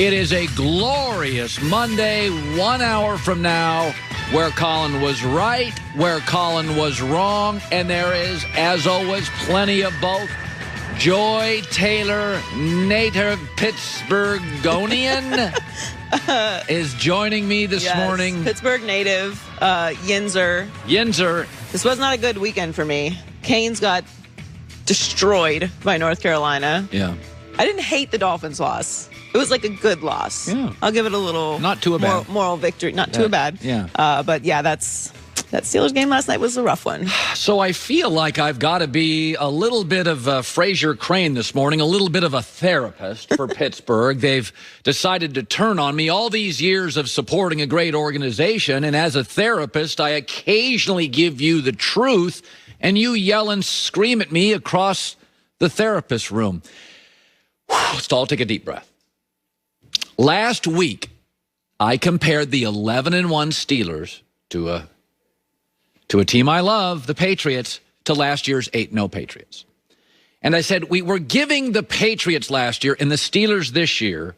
It is a glorious Monday, 1 hour from now, where Colin was right, where Colin was wrong, and there is, as always, plenty of both. Joy Taylor, native Pittsburghonian, is joining me this morning. Pittsburgh native, Yinzer. Yinzer. This was not a good weekend for me. Canes got destroyed by North Carolina. Yeah. I didn't hate the Dolphins' loss. It was like a good loss. Yeah. I'll give it a little not too bad moral victory. Not too bad. Yeah. But yeah, that Steelers game last night was a rough one. So I feel like I've got to be a little bit of Fraser Crane this morning, a little bit of a therapist for Pittsburgh. They've decided to turn on me all these years of supporting a great organization, and as a therapist, I occasionally give you the truth, and you yell and scream at me across the therapist room. Let's all take a deep breath. Last week, I compared the 11-1 Steelers to a team I love, the Patriots, to last year's 8-0 Patriots. And I said we were giving the Patriots last year and the Steelers this year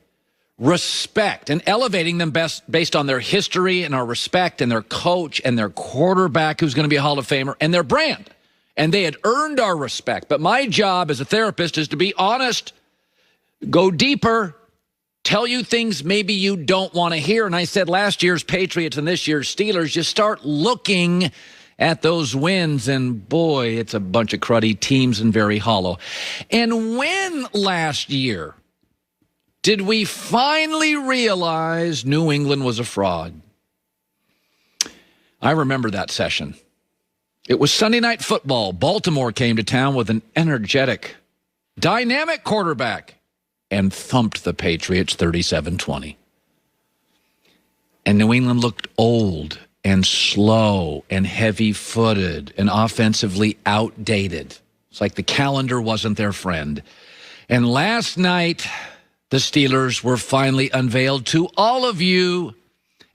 respect and elevating them based on their history and our respect and their coach and their quarterback who's going to be a Hall of Famer and their brand. And they had earned our respect. But my job as a therapist is to be honest, go deeper, tell you things maybe you don't want to hear. And I said last year's Patriots and this year's Steelers, just start looking at those wins, and boy, it's a bunch of cruddy teams and very hollow. And when last year did we finally realize New England was a fraud? I remember that session. It was Sunday Night Football. Baltimore came to town with an energetic, dynamic quarterback and thumped the Patriots 37-20. And New England looked old and slow and heavy-footed and offensively outdated. It's like the calendar wasn't their friend. And last night, the Steelers were finally unveiled to all of you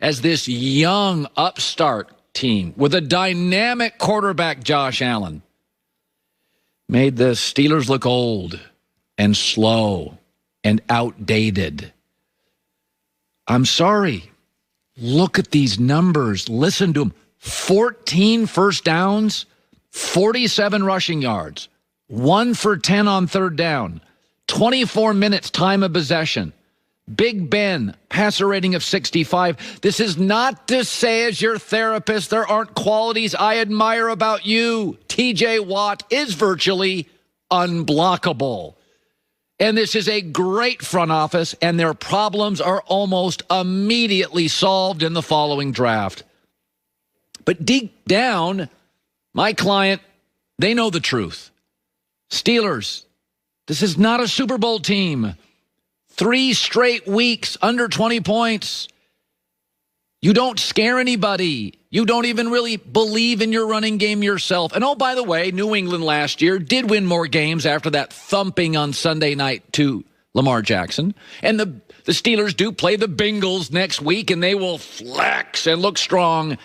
as this young upstart team with a dynamic quarterback, Josh Allen. Made the Steelers look old and slow and outdated. I'm sorry. Look at these numbers. Listen to them. 14 first downs, 47 rushing yards, 1 for 10 on third down, 24 minutes time of possession. Big Ben, passer rating of 65. This is not to say as your therapist there aren't qualities I admire about you. TJ Watt is virtually unblockable. And this is a great front office, and their problems are almost immediately solved in the following draft. But deep down, my client, they know the truth. Steelers, this is not a Super Bowl team. 3 straight weeks under 20 points. You don't scare anybody. You don't even really believe in your running game yourself. And oh, by the way, New England last year did win more games after that thumping on Sunday night to Lamar Jackson. And the Steelers do play the Bengals next week, and they will flex and look strong.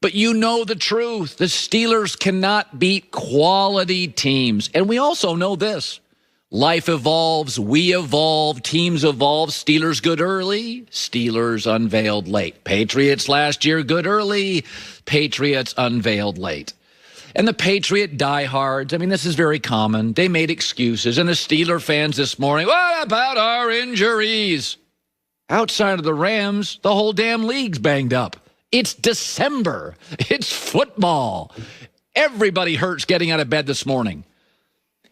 But you know the truth. The Steelers cannot beat quality teams. And we also know this. Life evolves, we evolve, teams evolve. Steelers good early, Steelers unveiled late. Patriots last year good early, Patriots unveiled late. And the Patriot diehards, I mean, this is very common. They made excuses. And the Steeler fans this morning, what about our injuries? Outside of the Rams, the whole damn league's banged up. It's December. It's football. Everybody hurts getting out of bed this morning.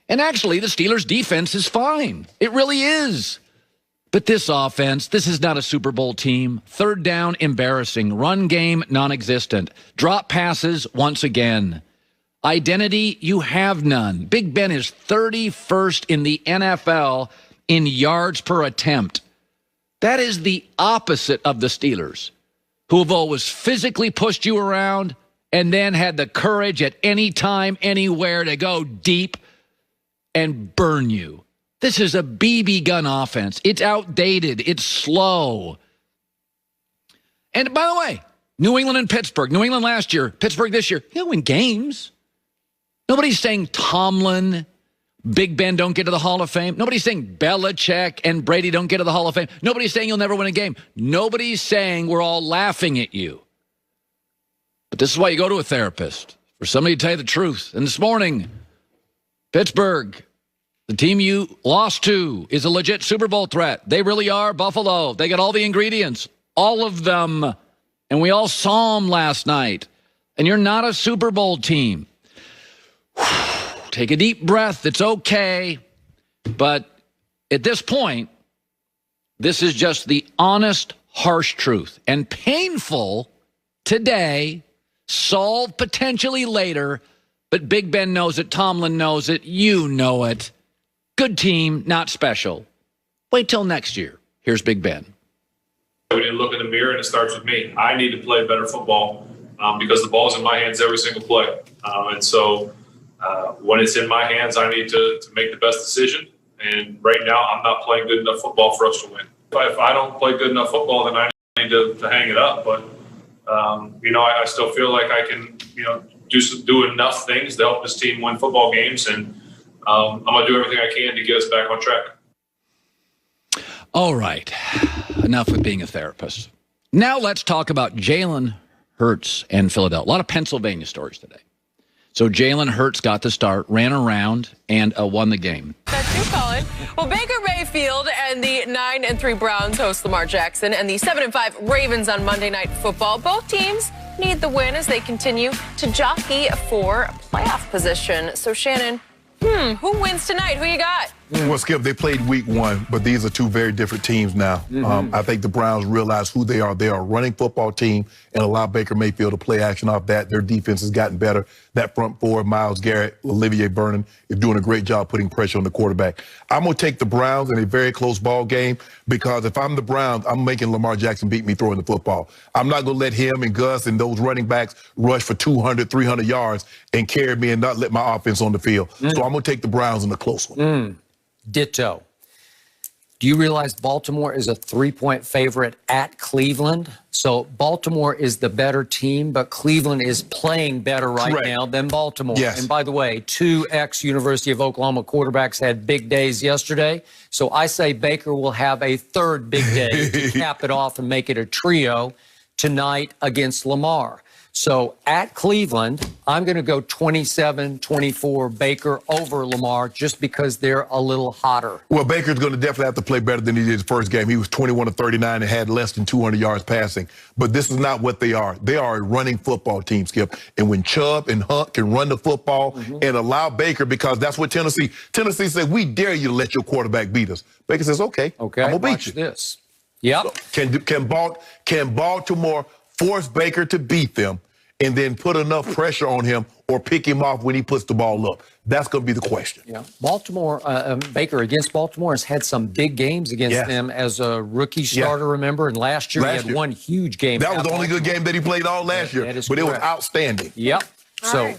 And actually, the Steelers' defense is fine. It really is. But this offense, this is not a Super Bowl team. Third down, embarrassing. Run game, non-existent. Drop passes, once again. Identity, you have none. Big Ben is 31st in the NFL in yards per attempt. That is the opposite of the Steelers, who have always physically pushed you around and then had the courage at any time, anywhere to go deep and burn you. This is a BB gun offense. It's outdated. It's slow. And by the way, New England and Pittsburgh. New England last year, Pittsburgh this year. He'll win games. Nobody's saying Tomlin, Big Ben don't get to the Hall of Fame. Nobody's saying Belichick and Brady don't get to the Hall of Fame. Nobody's saying you'll never win a game. Nobody's saying we're all laughing at you. But this is why you go to a therapist, for somebody to tell you the truth. And this morning, Pittsburgh, the team you lost to, is a legit Super Bowl threat. They really are Buffalo. They got all the ingredients, all of them. And we all saw them last night. And you're not a Super Bowl team. Take a deep breath. It's okay. But at this point, this is just the honest, harsh truth. And painful today, solved potentially later, but Big Ben knows it, Tomlin knows it, you know it. Good team, not special. Wait till next year. Here's Big Ben. We didn't look in the mirror, and it starts with me. I need to play better football because the ball's in my hands every single play. And so when it's in my hands, I need to make the best decision. And right now, I'm not playing good enough football for us to win. If I don't play good enough football, then I need to hang it up. But, I still feel like I can, do enough things to help this team win football games. And I'm going to do everything I can to get us back on track. All right. Enough with being a therapist. Now let's talk about Jalen Hurts and Philadelphia. A lot of Pennsylvania stories today. So Jalen Hurts got the start, ran around, and won the game. That's you, Colin. Well, Baker Mayfield and the 9-3 Browns host Lamar Jackson and the 7-5 Ravens on Monday Night Football. Both teams need the win as they continue to jockey for a playoff position. So, Shannon, who wins tonight? Who you got? Well, Skip, they played week one, but these are two very different teams now. I think the Browns realize who they are. They are a running football team and allow Baker Mayfield to play action off that. Their defense has gotten better. That front four, Myles Garrett, Olivier Vernon, is doing a great job putting pressure on the quarterback. I'm going to take the Browns in a very close ball game because if I'm the Browns, I'm making Lamar Jackson beat me throwing the football. I'm not going to let him and Gus and those running backs rush for 200, 300 yards and carry me and not let my offense on the field. So I'm going to take the Browns in a close one. Ditto. Do you realize Baltimore is a 3-point favorite at Cleveland? So Baltimore is the better team, but Cleveland is playing better right now than Baltimore. Yes. And by the way, 2 ex-University of Oklahoma quarterbacks had big days yesterday. So I say Baker will have a third big day to cap it off and make it a trio tonight against Lamar. So at Cleveland, I'm going to go 27-24 Baker over Lamar just because they're a little hotter. Well, Baker's going to definitely have to play better than he did his first game. He was 21-39 and had less than 200 yards passing. But this is not what they are. They are a running football team, Skip. And when Chubb and Hunt can run the football and allow Baker, because that's what Tennessee said, we dare you to let your quarterback beat us. Baker says, okay, I'm going to beat you. This. Yep. So can Baltimore force Baker to beat them and then put enough pressure on him or pick him off when he puts the ball up? That's going to be the question. Yeah, Baltimore, Baker against Baltimore has had some big games against them as a rookie starter, remember? And last year he had one huge game. That was the only good game that he played all last year, but it was outstanding. Yep. So